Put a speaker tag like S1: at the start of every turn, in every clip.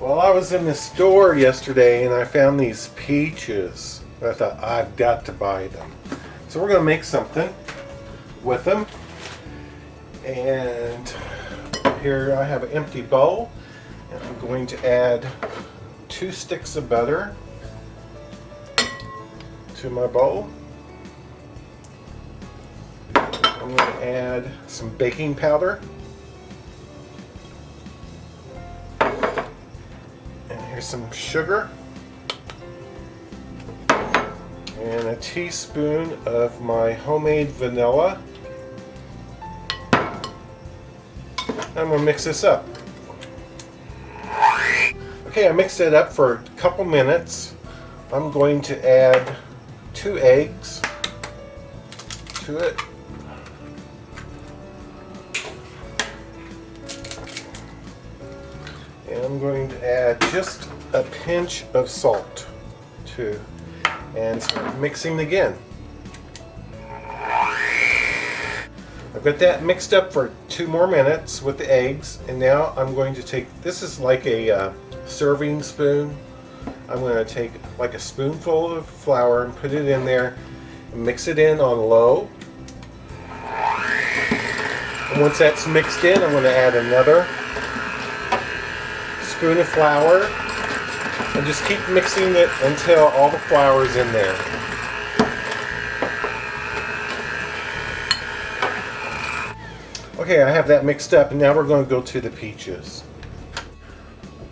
S1: Well, I was in the store yesterday and I found these peaches. I thought, I've got to buy them. So we're going to make something with them. And here I have an empty bowl. And I'm going to add 2 sticks of butter to my bowl. I'm going to add some baking powder. Here's some sugar and a teaspoon of my homemade vanilla. I'm going to mix this up. Okay, I mixed it up for a couple minutes. I'm going to add 2 eggs to it. And I'm going to add just a pinch of salt too, and start mixing again. I've got that mixed up for 2 more minutes with the eggs, and now I'm going to take, this is like a serving spoon. I'm going to take like a spoonful of flour and put it in there and mix it in on low. And once that's mixed in, I'm going to add another spoon of flour and just keep mixing it until all the flour is in there. Okay, I have that mixed up, and now we're going to go to the peaches.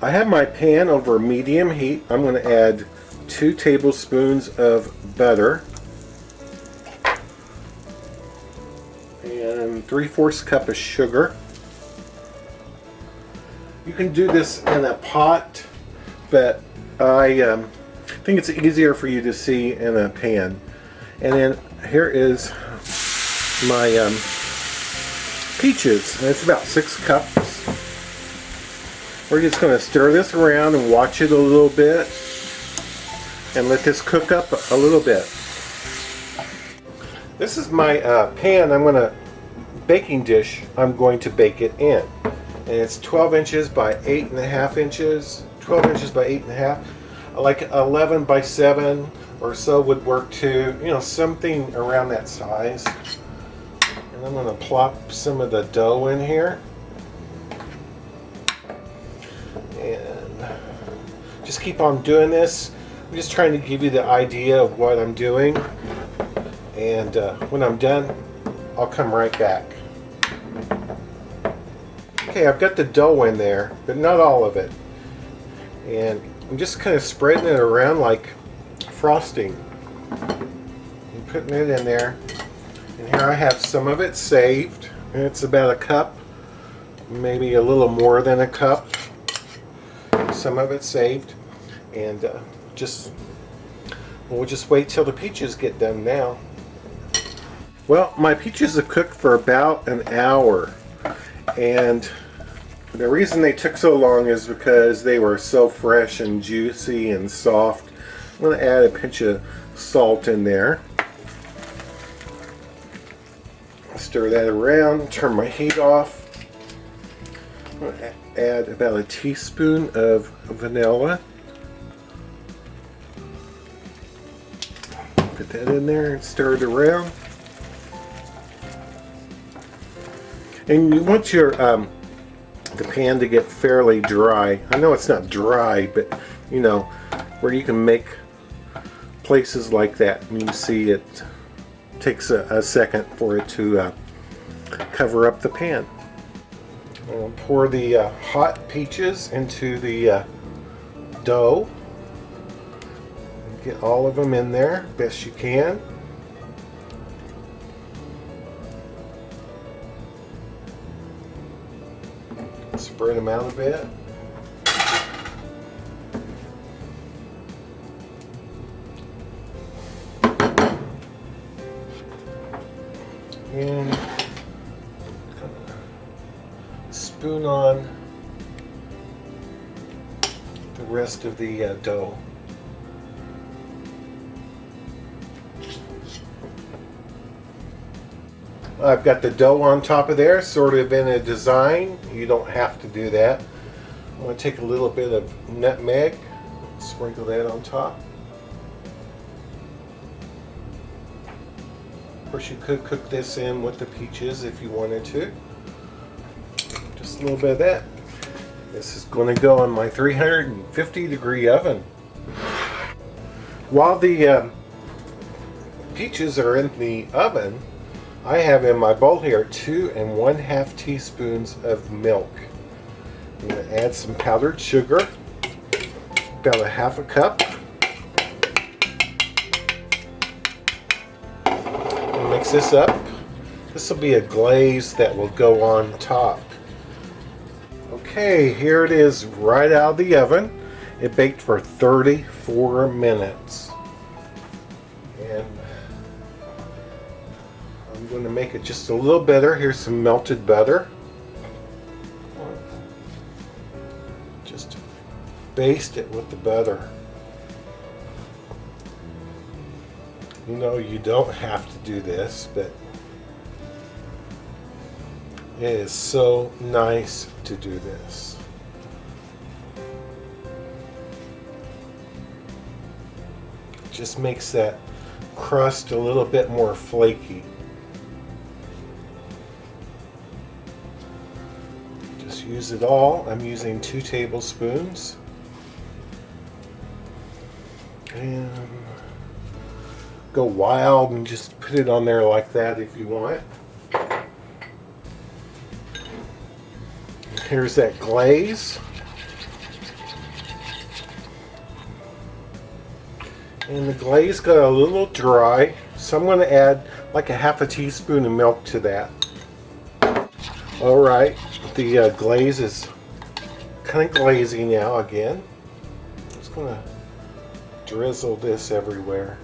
S1: I have my pan over medium heat. I'm going to add 2 tablespoons of butter and 3/4 cup of sugar. You can do this in a pot, but I think it's easier for you to see in a pan. And then here is my peaches, and it's about 6 cups. We're just going to stir this around and watch it a little bit and let this cook up a little bit. This is my pan. Baking dish I'm going to bake it in. And it's 12 inches by 8.5 inches, 12 inches by 8.5, like 11 by 7 or so would work too, you know, something around that size. And I'm going to plop some of the dough in here and just keep on doing this. I'm just trying to give you the idea of what I'm doing, and when I'm done I'll come right back. Okay, I've got the dough in there, but not all of it. And I'm just kind of spreading it around like frosting. And putting it in there. And here I have some of it saved. And it's about a cup, maybe a little more than a cup. Some of it saved. And we'll just wait till the peaches get done now. Well, my peaches have cooked for about an hour. And the reason they took so long is because they were so fresh and juicy and soft. I'm going to add a pinch of salt in there. Stir that around, turn my heat off. I'm going to add about a teaspoon of vanilla. Put that in there and stir it around. And you want your the pan to get fairly dry. I know it's not dry, but you know, where you can make places like that. And you see it takes a second for it to cover up the pan. I'll pour the hot peaches into the dough. Get all of them in there best you can. Spread them out a bit. And spoon on the rest of the dough. I've got the dough on top of there, sort of in a design. You don't have to do that. I'm going to take a little bit of nutmeg, sprinkle that on top. Of course, you could cook this in with the peaches if you wanted to. Just a little bit of that. This is going to go in my 350-degree oven. While the peaches are in the oven, I have in my bowl here 2 1/2 teaspoons of milk. I'm going to add some powdered sugar, about 1/2 cup. And mix this up. This will be a glaze that will go on top. Okay, here it is right out of the oven. It baked for 34 minutes. And I'm going to make it just a little better. Here's some melted butter. Just baste it with the butter. You know, you don't have to do this, but it is so nice to do this. Just makes that crust a little bit more flaky. Just use it all. I'm using 2 tablespoons. And go wild and just put it on there like that if you want. Here's that glaze. And the glaze got a little dry, so I'm going to add like 1/2 teaspoon of milk to that. Alright, the glaze is kind of glazy now again. I'm just going to drizzle this everywhere.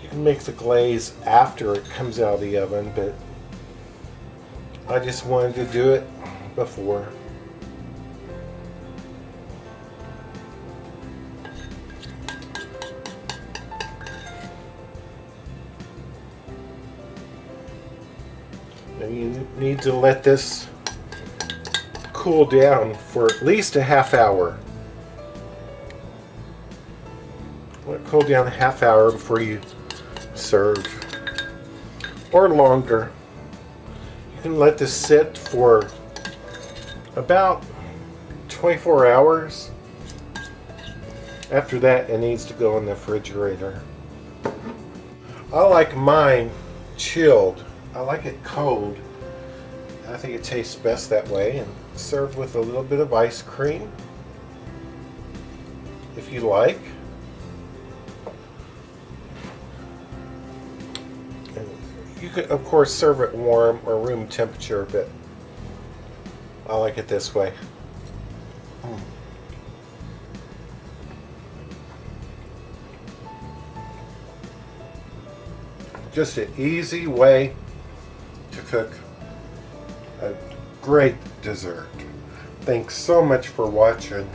S1: You can make the glaze after it comes out of the oven, but I just wanted to do it before. And you need to let this cool down for at least a half hour. Let it cool down a half hour before you serve, or longer. You can let this sit for about 24 hours. After that, it needs to go in the refrigerator. I like mine chilled. I like it cold. I think it tastes best that way, and served with a little bit of ice cream if you like. You could, of course, serve it warm or room temperature, but I like it this way. Just an easy way to cook a great dessert. Thanks so much for watching.